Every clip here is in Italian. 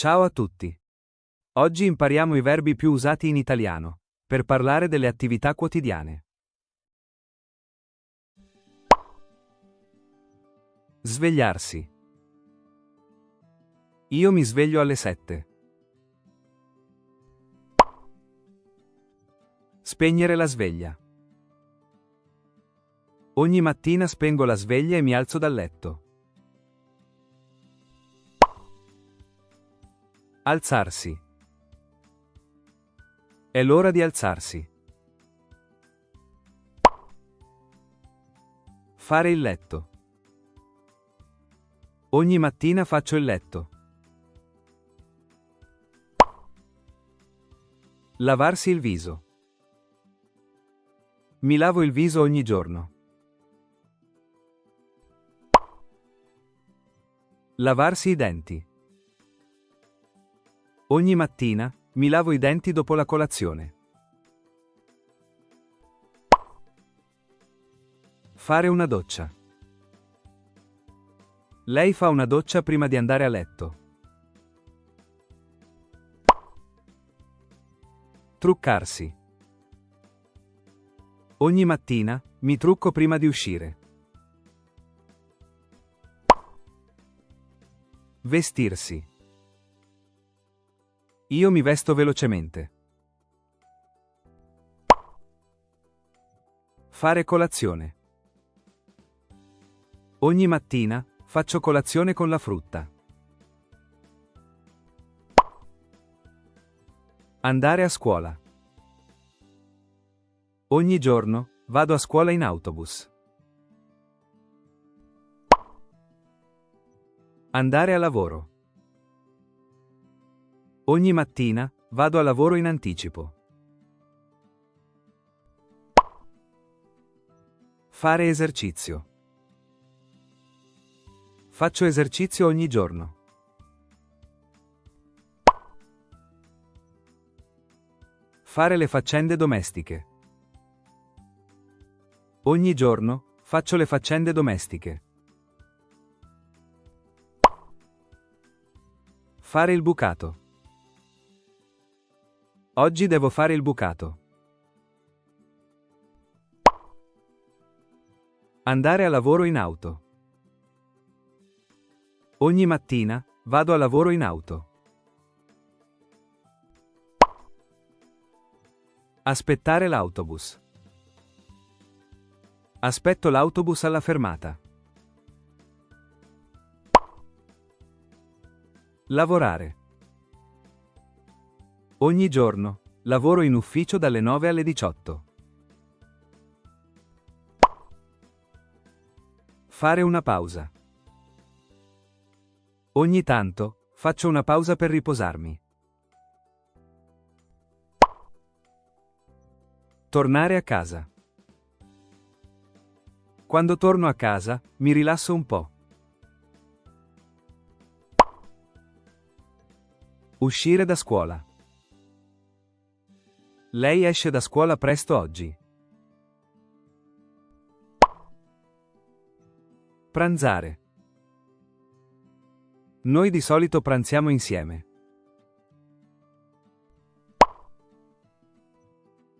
Ciao a tutti. Oggi impariamo i verbi più usati in italiano, per parlare delle attività quotidiane. Svegliarsi. Io mi sveglio alle 7. Spegnere la sveglia. Ogni mattina spengo la sveglia e mi alzo dal letto. Alzarsi. È l'ora di alzarsi. Fare il letto. Ogni mattina faccio il letto. Lavarsi il viso. Mi lavo il viso ogni giorno. Lavarsi i denti. Ogni mattina mi lavo i denti dopo la colazione. Fare una doccia. Lei fa una doccia prima di andare a letto. Truccarsi. Ogni mattina mi trucco prima di uscire. Vestirsi. Io mi vesto velocemente. Fare colazione. Ogni mattina faccio colazione con la frutta. Andare a scuola. Ogni giorno vado a scuola in autobus. Andare a lavoro. Ogni mattina vado a lavoro in anticipo. Fare esercizio. Faccio esercizio ogni giorno. Fare le faccende domestiche. Ogni giorno faccio le faccende domestiche. Fare il bucato. Oggi devo fare il bucato. Andare a lavoro in auto. Ogni mattina vado a lavoro in auto. Aspettare l'autobus. Aspetto l'autobus alla fermata. Lavorare. Ogni giorno lavoro in ufficio dalle 9 alle 18. Fare una pausa. Ogni tanto faccio una pausa per riposarmi. Tornare a casa. Quando torno a casa, mi rilasso un po'. Uscire da scuola. Lei esce da scuola presto oggi. Pranzare. Noi di solito pranziamo insieme.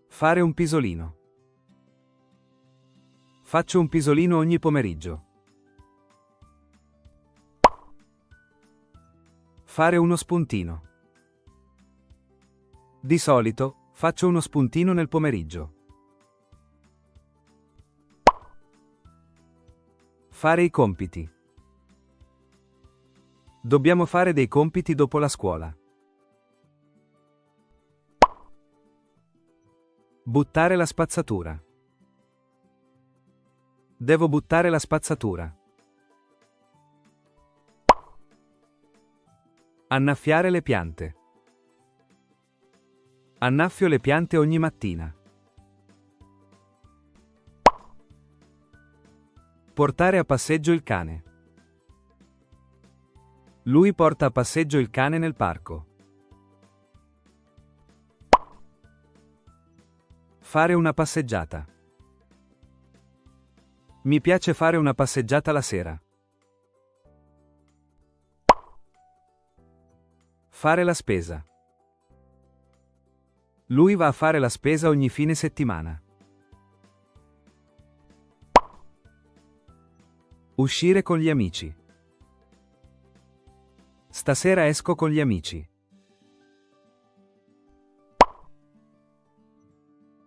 Fare un pisolino. Faccio un pisolino ogni pomeriggio. Fare uno spuntino. Di solito faccio uno spuntino nel pomeriggio. Fare i compiti. Dobbiamo fare dei compiti dopo la scuola. Buttare la spazzatura. Devo buttare la spazzatura. Annaffiare le piante. Annaffio le piante ogni mattina. Portare a passeggio il cane. Lui porta a passeggio il cane nel parco. Fare una passeggiata. Mi piace fare una passeggiata la sera. Fare la spesa. Lui va a fare la spesa ogni fine settimana. Uscire con gli amici. Stasera esco con gli amici.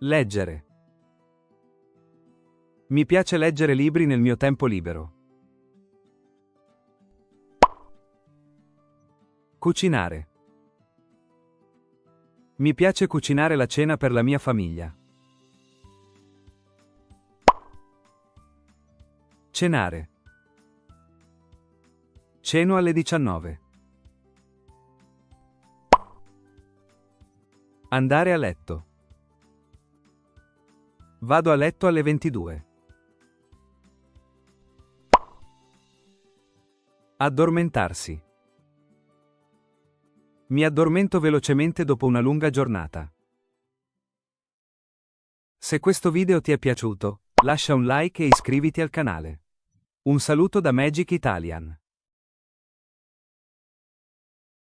Leggere. Mi piace leggere libri nel mio tempo libero. Cucinare. Mi piace cucinare la cena per la mia famiglia. Cenare. Ceno alle 19. Andare a letto. Vado a letto alle 22. Addormentarsi. Mi addormento velocemente dopo una lunga giornata. Se questo video ti è piaciuto, lascia un like e iscriviti al canale. Un saluto da Magic Italian.